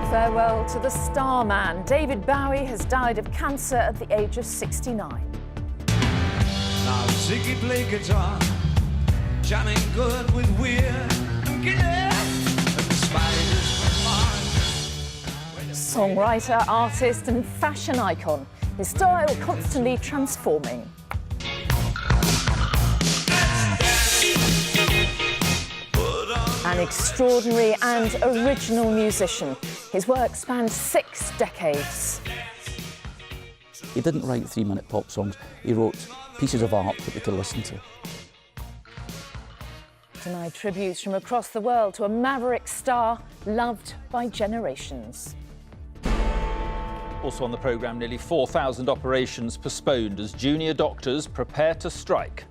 Farewell to the starman. David Bowie has died of cancer at the age of 69. Now Ziggy play guitar, jamming good with Weir and Gilead, and the spiders from Mars. Songwriter, artist and fashion icon. His style constantly transforming. An extraordinary and original musician. His work spanned 6 decades. He didn't write 3-minute pop songs, he wrote pieces of art that we could listen to. Tonight, tributes from across the world to a maverick star loved by generations. Also on the programme, nearly 4,000 operations postponed as junior doctors prepare to strike.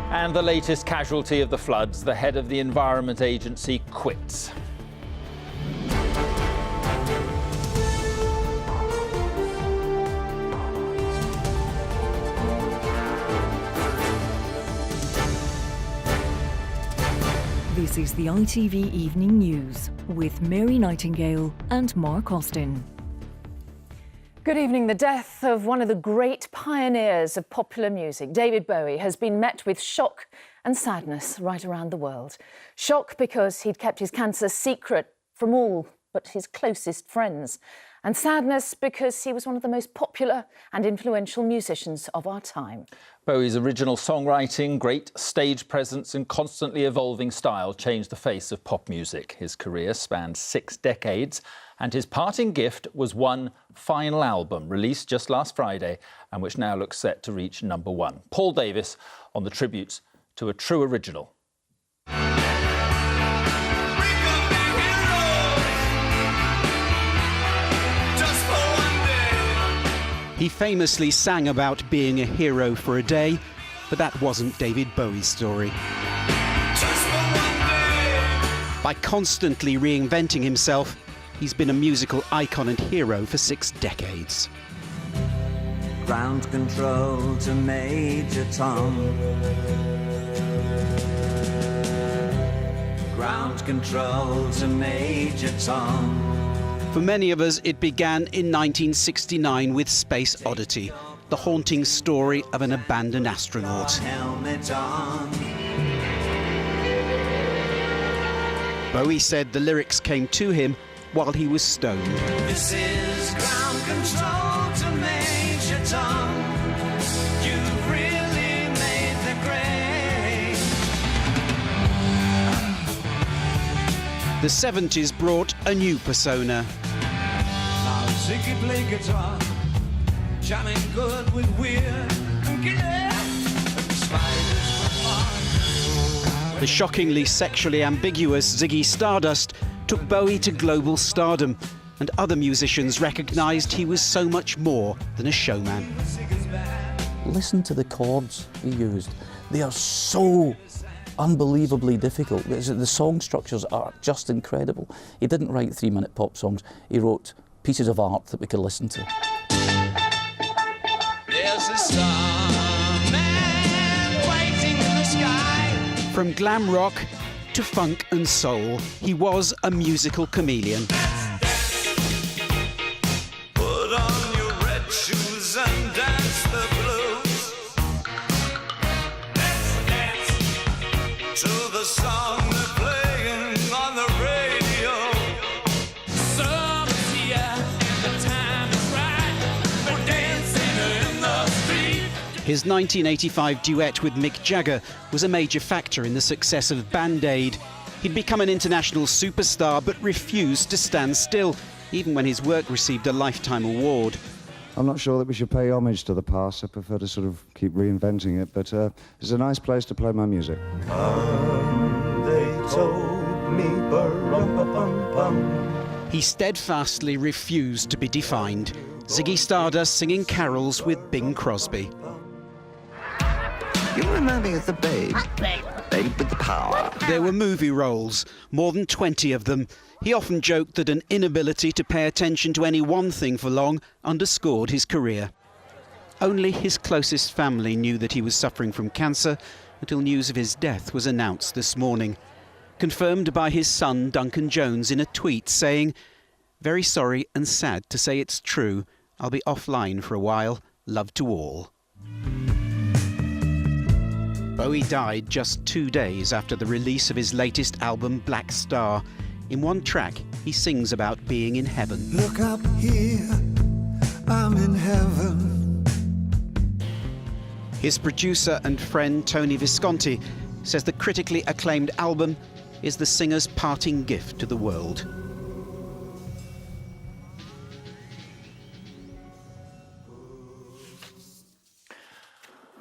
And the latest casualty of the floods, the head of the Environment Agency quits. This is the ITV Evening News with Mary Nightingale and Mark Austin. Good evening. The death of one of the great pioneers of popular music, David Bowie, has been met with shock and sadness right around the world. Shock because he'd kept his cancer secret from all but his closest friends. And sadness because he was one of the most popular and influential musicians of our time. Bowie's original songwriting, great stage presence and constantly evolving style changed the face of pop music. His career spanned 6 decades and his parting gift was one final album released just last Friday and which now looks set to reach #1. Paul Davis on the tributes to a true original. He famously sang about being a hero for a day, but that wasn't David Bowie's story. By constantly reinventing himself, he's been a musical icon and hero for 6 decades. Ground control to Major Tom. Ground control to Major Tom. For many of us, it began in 1969 with Space Oddity, the haunting story of an abandoned astronaut. Helmet on. Bowie said the lyrics came to him while he was stoned. This is ground control to Major Tom. You've really made the grade. The 70s brought a new persona. Now Ziggy play guitar, jamming good with Weir and Gilead, and the spiders from Mars. The shockingly sexually ambiguous Ziggy Stardust took Bowie to global stardom, and other musicians recognised he was so much more than a showman. Listen to the chords he used. They are so unbelievably difficult. The song structures are just incredible. He didn't write 3-minute pop songs, he wrote pieces of art that we could listen to. There's a starman waiting in the sky. From glam rock to funk and soul, he was a musical chameleon. Put on your red shoes and dance the blues. Dance to the song they're playing on the radio. Summer's here, the time is right. We're dancing in the street. His 1985 duet with Mick Jagger was a major factor in the success of Band Aid. He'd become an international superstar but refused to stand still, even when his work received a Lifetime Award. I'm not sure that we should pay homage to the past. I prefer to sort of keep reinventing it, but it's a nice place to play my music. They told me bum. He steadfastly refused to be defined. Ziggy Stardust singing carols with Bing Crosby. You remind me of the Babe. Babe with the power. There were movie roles, more than 20 of them. He often joked that an inability to pay attention to any one thing for long underscored his career. Only his closest family knew that he was suffering from cancer until news of his death was announced this morning. Confirmed by his son Duncan Jones in a tweet saying, Very sorry and sad to say it's true. I'll be offline for a while. Love to all. Bowie died just 2 days after the release of his latest album, Black Star. In one track, he sings about being in heaven. Look up here, I'm in heaven. His producer and friend Tony Visconti says the critically acclaimed album is the singer's parting gift to the world.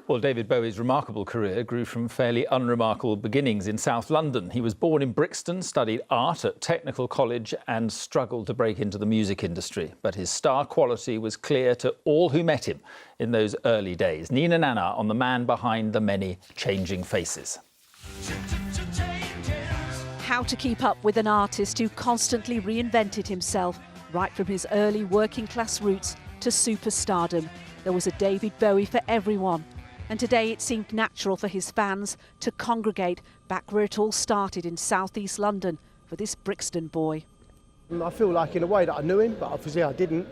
Well, David Bowie's remarkable career grew from fairly unremarkable beginnings in South London. He was born in Brixton, studied art at Technical College and struggled to break into the music industry. But his star quality was clear to all who met him in those early days. Nina Nana on the man behind the many changing faces. How to keep up with an artist who constantly reinvented himself, right from his early working-class roots to superstardom. There was a David Bowie for everyone. And today it seemed natural for his fans to congregate back where it all started in southeast London for this Brixton boy. I feel like in a way that I knew him, but obviously I didn't.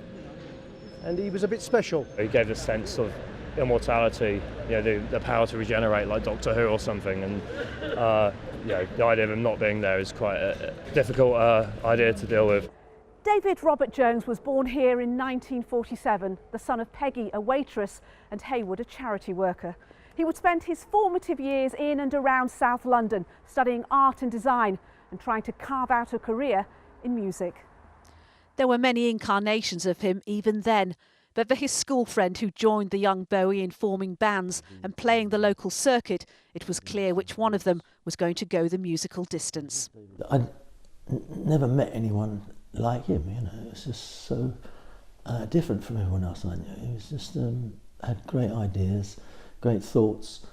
And he was a bit special. He gave a sense of immortality, you know, the power to regenerate like Doctor Who or something. And you know, the idea of him not being there is quite a difficult idea to deal with. David Robert Jones was born here in 1947, the son of Peggy, a waitress, and Haywood, a charity worker. He would spend his formative years in and around South London, studying art and design and trying to carve out a career in music. There were many incarnations of him even then, but for his school friend who joined the young Bowie in forming bands and playing the local circuit, it was clear which one of them was going to go the musical distance. I'd never met anyone like him, you know. It was just so different from everyone else I knew. He was just had great ideas, great thoughts,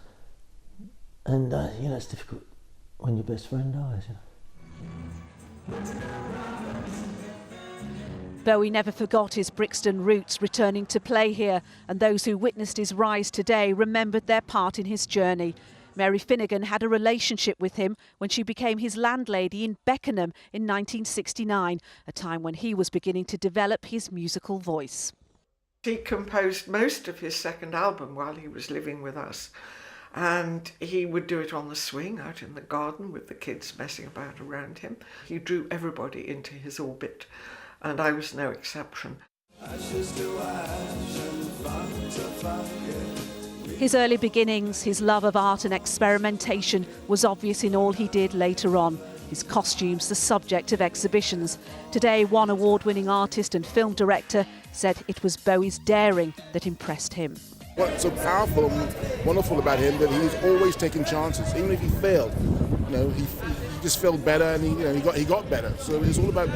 and you know, it's difficult when your best friend dies. You know. Bowie never forgot his Brixton roots, returning to play here, and those who witnessed his rise today remembered their part in his journey. Mary Finnegan had a relationship with him when she became his landlady in Beckenham in 1969, a time when he was beginning to develop his musical voice. He composed most of his second album while he was living with us, and he would do it on the swing out in the garden with the kids messing about around him. He drew everybody into his orbit, and I was no exception. His early beginnings, his love of art and experimentation was obvious in all he did later on. His costumes the subject of exhibitions. Today, one award-winning artist and film director said it was Bowie's daring that impressed him. What's so powerful and wonderful about him that he's always taking chances, even if he failed. You know, he just felt better, and he got better. So it's all about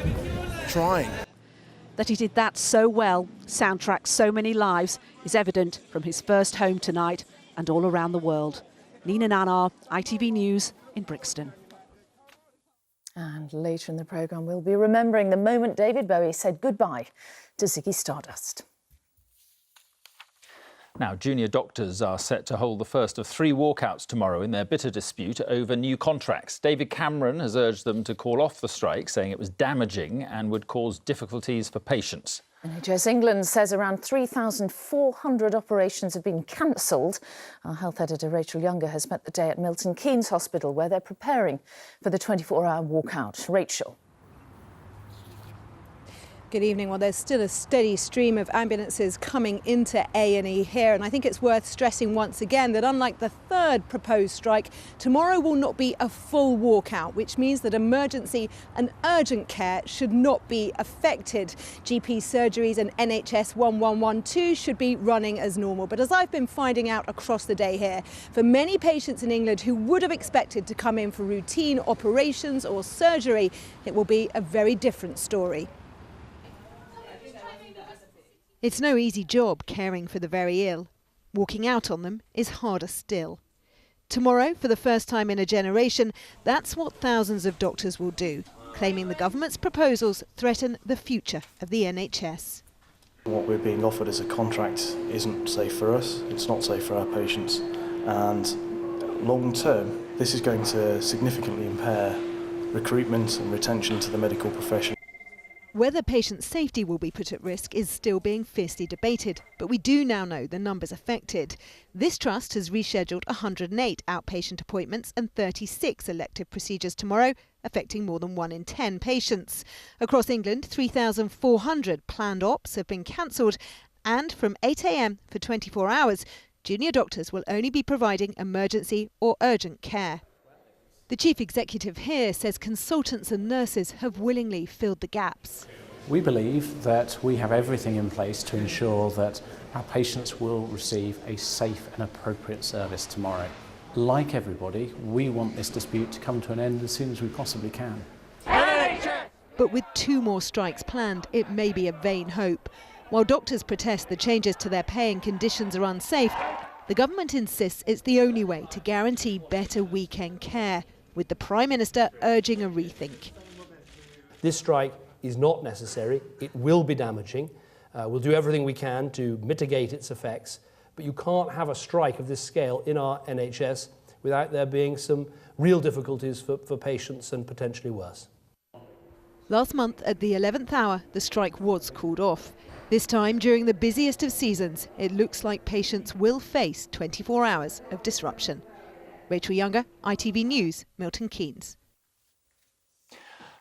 trying. That he did that so well, soundtracked so many lives, is evident from his first home tonight and all around the world. Nina Nana, ITV News in Brixton. And later in the programme, we'll be remembering the moment David Bowie said goodbye to Ziggy Stardust. Now, junior doctors are set to hold the first of 3 walkouts tomorrow in their bitter dispute over new contracts. David Cameron has urged them to call off the strike, saying it was damaging and would cause difficulties for patients. NHS England says around 3,400 operations have been cancelled. Our health editor Rachel Younger has spent the day at Milton Keynes Hospital, where they're preparing for the 24-hour walkout. Rachel. Good evening. Well, there's still a steady stream of ambulances coming into A&E here, and I think it's worth stressing once again that unlike the third proposed strike, tomorrow will not be a full walkout, which means that emergency and urgent care should not be affected. GP surgeries and NHS 1112 should be running as normal. But as I've been finding out across the day here, for many patients in England who would have expected to come in for routine operations or surgery, it will be a very different story. It's no easy job caring for the very ill. Walking out on them is harder still. Tomorrow, for the first time in a generation, that's what thousands of doctors will do, claiming the government's proposals threaten the future of the NHS. What we're being offered as a contract isn't safe for us, it's not safe for our patients, and long term, this is going to significantly impair recruitment and retention to the medical profession. Whether patient safety will be put at risk is still being fiercely debated, but we do now know the numbers affected. This trust has rescheduled 108 outpatient appointments and 36 elective procedures tomorrow, affecting more than 1 in 10 patients. Across England, 3,400 planned ops have been cancelled, and from 8 a.m. for 24 hours, junior doctors will only be providing emergency or urgent care. The chief executive here says consultants and nurses have willingly filled the gaps. We believe that we have everything in place to ensure that our patients will receive a safe and appropriate service tomorrow. Like everybody, we want this dispute to come to an end as soon as we possibly can. But with 2 more strikes planned, it may be a vain hope. While doctors protest the changes to their pay and conditions are unsafe, the government insists it's the only way to guarantee better weekend care, with the Prime Minister urging a rethink. This strike is not necessary. It will be damaging. We'll do everything we can to mitigate its effects, but you can't have a strike of this scale in our NHS without there being some real difficulties for patients and potentially worse. Last month, at the 11th hour, the strike was called off. This time, during the busiest of seasons, it looks like patients will face 24 hours of disruption. Rachel Younger, ITV News, Milton Keynes.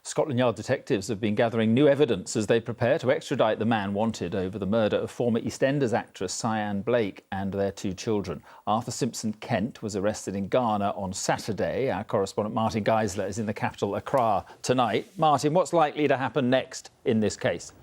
Scotland Yard detectives have been gathering new evidence as they prepare to extradite the man wanted over the murder of former EastEnders actress Cyan Blake and their 2 children. Arthur Simpson Kent was arrested in Ghana on Saturday. Our correspondent Martin Geisler is in the capital, Accra, tonight. Martin, what's likely to happen next in this case?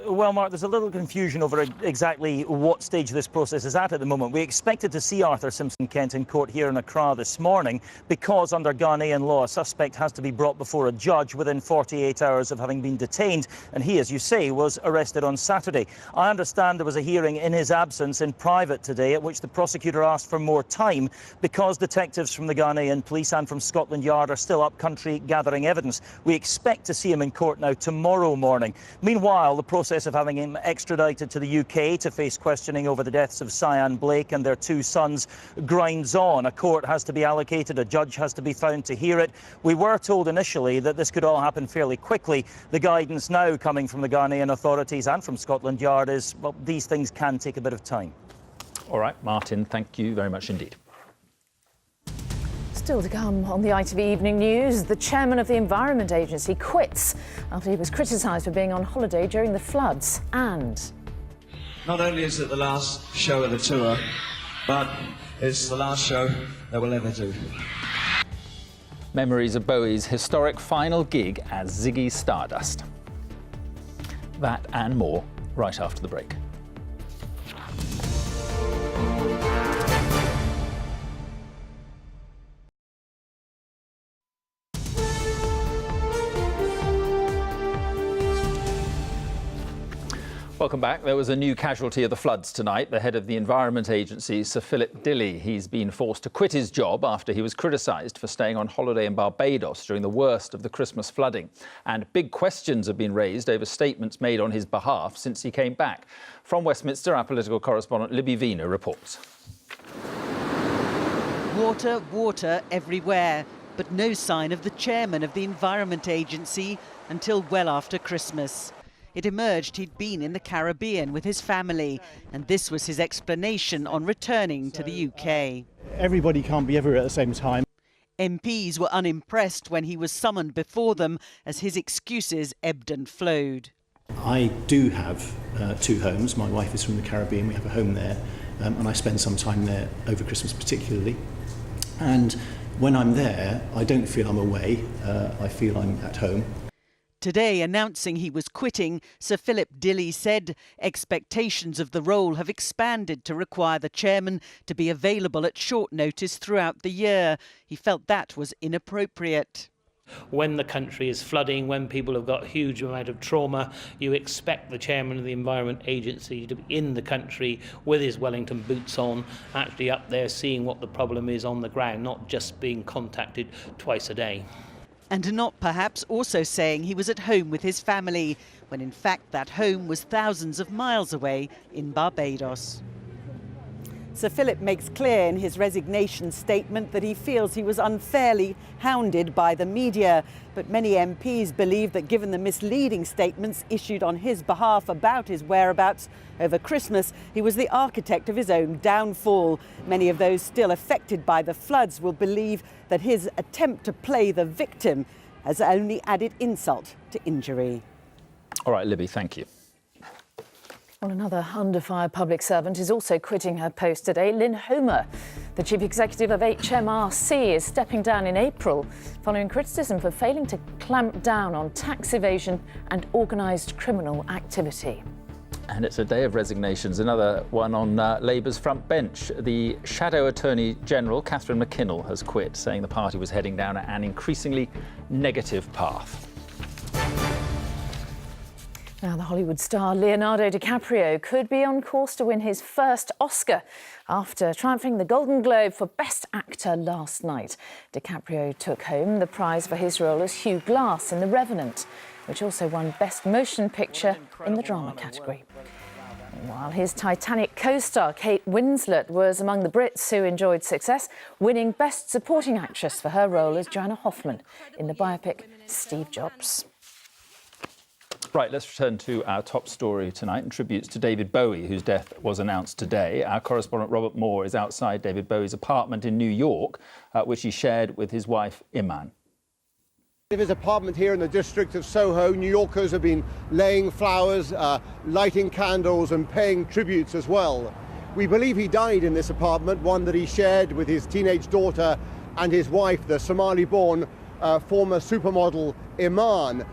Well, Mark, there's a little confusion over exactly what stage this process is at the moment. We expected to see Arthur Simpson Kent in court here in Accra this morning because under Ghanaian law, a suspect has to be brought before a judge within 48 hours of having been detained. And he, as you say, was arrested on Saturday. I understand there was a hearing in his absence in private today at which the prosecutor asked for more time because detectives from the Ghanaian police and from Scotland Yard are still up country gathering evidence. We expect to see him in court now tomorrow morning. Meanwhile, the process of having him extradited to the UK to face questioning over the deaths of Cyan Blake and their 2 sons grinds on. A court has to be allocated, a judge has to be found to hear it. We were told initially that this could all happen fairly quickly. The guidance now coming from the Ghanaian authorities and from Scotland Yard is, well, these things can take a bit of time. All right, Martin, thank you very much indeed. Still to come on the ITV Evening News, the chairman of the Environment Agency quits after he was criticised for being on holiday during the floods. And not only is it the last show of the tour, but it's the last show that we'll ever do. Memories of Bowie's historic final gig as Ziggy Stardust. That and more right after the break. Welcome back. There was a new casualty of the floods tonight. The head of the Environment Agency, Sir Philip Dilley, he's been forced to quit his job after he was criticised for staying on holiday in Barbados during the worst of the Christmas flooding. And big questions have been raised over statements made on his behalf since he came back. From Westminster, our political correspondent Libby Vina reports. Water, water everywhere, but no sign of the chairman of the Environment Agency until well after Christmas. It emerged he'd been in the Caribbean with his family, and this was his explanation on returning to the UK. Everybody can't be everywhere at the same time. MPs were unimpressed when he was summoned before them as his excuses ebbed and flowed. I do have 2 homes. My wife is from the Caribbean, we have a home there, and I spend some time there over Christmas particularly. And when I'm there, I don't feel I'm away, I feel I'm at home. Today, announcing he was quitting, Sir Philip Dilley said expectations of the role have expanded to require the chairman to be available at short notice throughout the year. He felt that was inappropriate. When the country is flooding, when people have got a huge amount of trauma, you expect the chairman of the Environment Agency to be in the country with his Wellington boots on, actually up there seeing what the problem is on the ground, not just being contacted twice a day. And not perhaps also saying he was at home with his family, when in fact that home was thousands of miles away in Barbados. Sir Philip makes clear in his resignation statement that he feels he was unfairly hounded by the media. But many MPs believe that given the misleading statements issued on his behalf about his whereabouts over Christmas, he was the architect of his own downfall. Many of those still affected by the floods will believe that his attempt to play the victim has only added insult to injury. All right, Libby, thank you. Well, another under-fire public servant is also quitting her post today. Lynn Homer, the chief executive of HMRC, is stepping down in April following criticism for failing to clamp down on tax evasion and organised criminal activity. And it's a day of resignations, another one on Labour's front bench. The Shadow Attorney General, Catherine McKinnell, has quit, saying the party was heading down an increasingly negative path. Now, the Hollywood star Leonardo DiCaprio could be on course to win his first Oscar after triumphing the Golden Globe for Best Actor last night. DiCaprio took home the prize for his role as Hugh Glass in The Revenant, which also won Best Motion Picture in the drama category. While his Titanic co-star Kate Winslet was among the Brits who enjoyed success, winning Best Supporting Actress for her role as Joanna Hoffman in the biopic Steve Jobs. Right, let's return to our top story tonight and tributes to David Bowie, whose death was announced today. Our correspondent Robert Moore is outside David Bowie's apartment in New York, which he shared with his wife, Iman. In his apartment here in the district of Soho, New Yorkers have been laying flowers, lighting candles and paying tributes as well. We believe he died in this apartment, one that he shared with his teenage daughter and his wife, the Somali-born former supermodel Iman.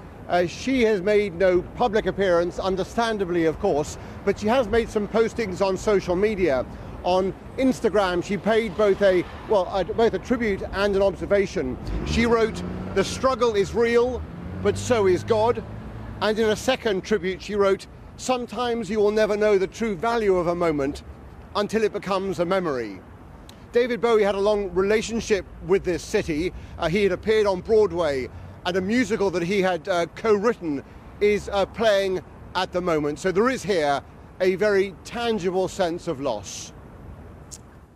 She has made no public appearance, understandably, of course, but she has made some postings on social media. On Instagram, she paid both a tribute and an observation. She wrote, "The struggle is real, but so is God." And in a second tribute, she wrote, "Sometimes you will never know the true value of a moment until it becomes a memory." David Bowie had a long relationship with this city. He had appeared on Broadway, and a musical that he had co-written is playing at the moment. So there is here a very tangible sense of loss.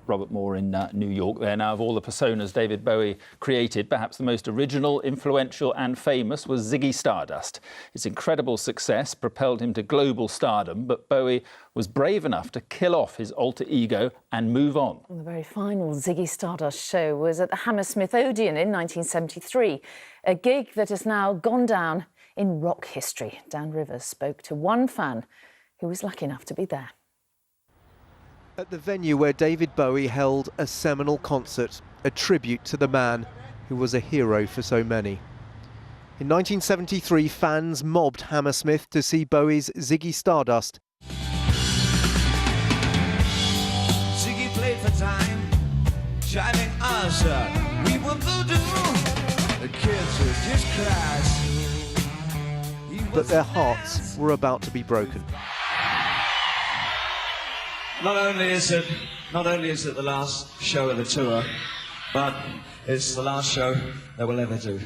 Robert Moore in New York there. Now, of all the personas David Bowie created, perhaps the most original, influential and famous was Ziggy Stardust. His incredible success propelled him to global stardom, but Bowie was brave enough to kill off his alter ego and move on. Well, the very final Ziggy Stardust show was at the Hammersmith Odeon in 1973, a gig that has now gone down in rock history. Dan Rivers spoke to one fan who was lucky enough to be there. At the venue where David Bowie held a seminal concert, a tribute to the man who was a hero for so many. In 1973, fans mobbed Hammersmith to see Bowie's Ziggy Stardust. Ziggy played for time, driving us we were voodoo. The kids were just crash. But their hearts were about to be broken. Not only is it the last show of the tour, but it's the last show that we'll ever do.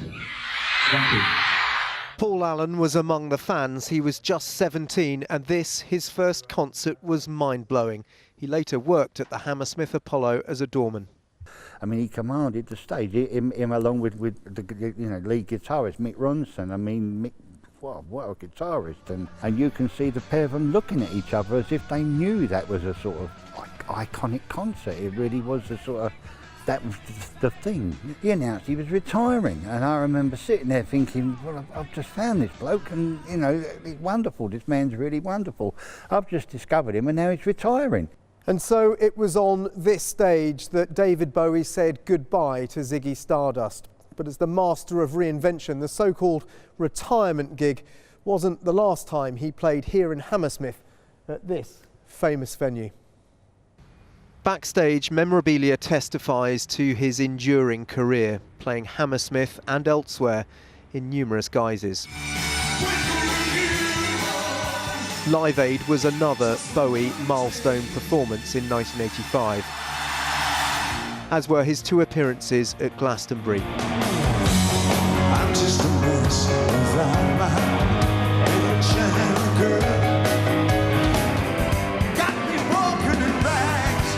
Thank you. Paul Allen was among the fans. He was just 17, and this, his first concert, was mind-blowing. He later worked at the Hammersmith Apollo as a doorman. I mean, he commanded the stage, him along with the lead guitarist Mick Ronson. I mean, Mick, what a guitarist, and you can see the pair of them looking at each other as if they knew that was a sort of iconic concert. It really was a sort of, that was the thing. He announced he was retiring, and I remember sitting there thinking, well, I've just found this bloke, and it's wonderful, this man's really wonderful. I've just discovered him and now he's retiring. And so it was on this stage that David Bowie said goodbye to Ziggy Stardust. But as the master of reinvention, the so-called retirement gig wasn't the last time he played here in Hammersmith at this famous venue. Backstage, memorabilia testifies to his enduring career, playing Hammersmith and elsewhere in numerous guises. Live Aid was another Bowie milestone performance in 1985, as were his two appearances at Glastonbury. I'm just a mess without my little China girl. Got me broken in bags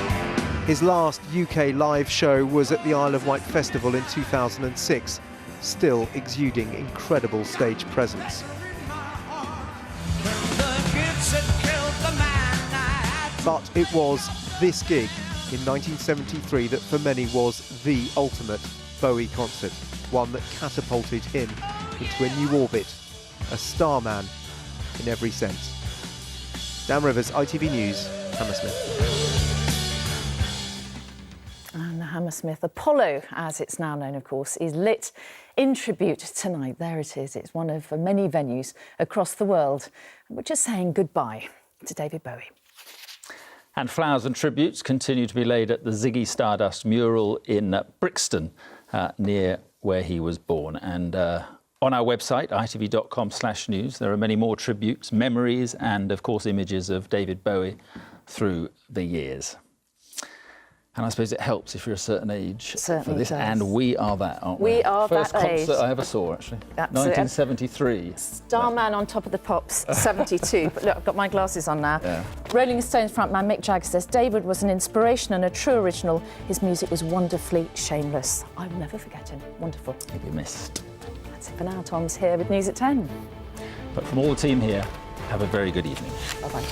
His last UK live show was at the Isle of Wight Festival in 2006, still exuding incredible stage presence. But it was this gig in 1973 that for many was the ultimate Bowie concert, one that catapulted him into a new orbit, a starman in every sense. Dan Rivers, ITV News, Hammersmith. And the Hammersmith Apollo, as it's now known, of course, is lit in tribute tonight. There it is. It's one of many venues across the world. We're just saying goodbye to David Bowie. And flowers and tributes continue to be laid at the Ziggy Stardust mural in Brixton, near where he was born. And on our website, itv.com/news, there are many more tributes, memories, and, of course, images of David Bowie through the years. And I suppose it helps if you're a certain age for this. Does. And we are that, aren't we? We are First that age. First concert I ever saw, actually. Absolutely. 1973. Starman on Top of the Pops, 72. But look, I've got my glasses on now. Yeah. Rolling Stones frontman Mick Jagger says David was an inspiration and a true original. His music was wonderfully shameless. I will never forget him. Wonderful. He'll be missed. That's it for now. Tom's here with news at 10. But from all the team here, have a very good evening. Bye-bye.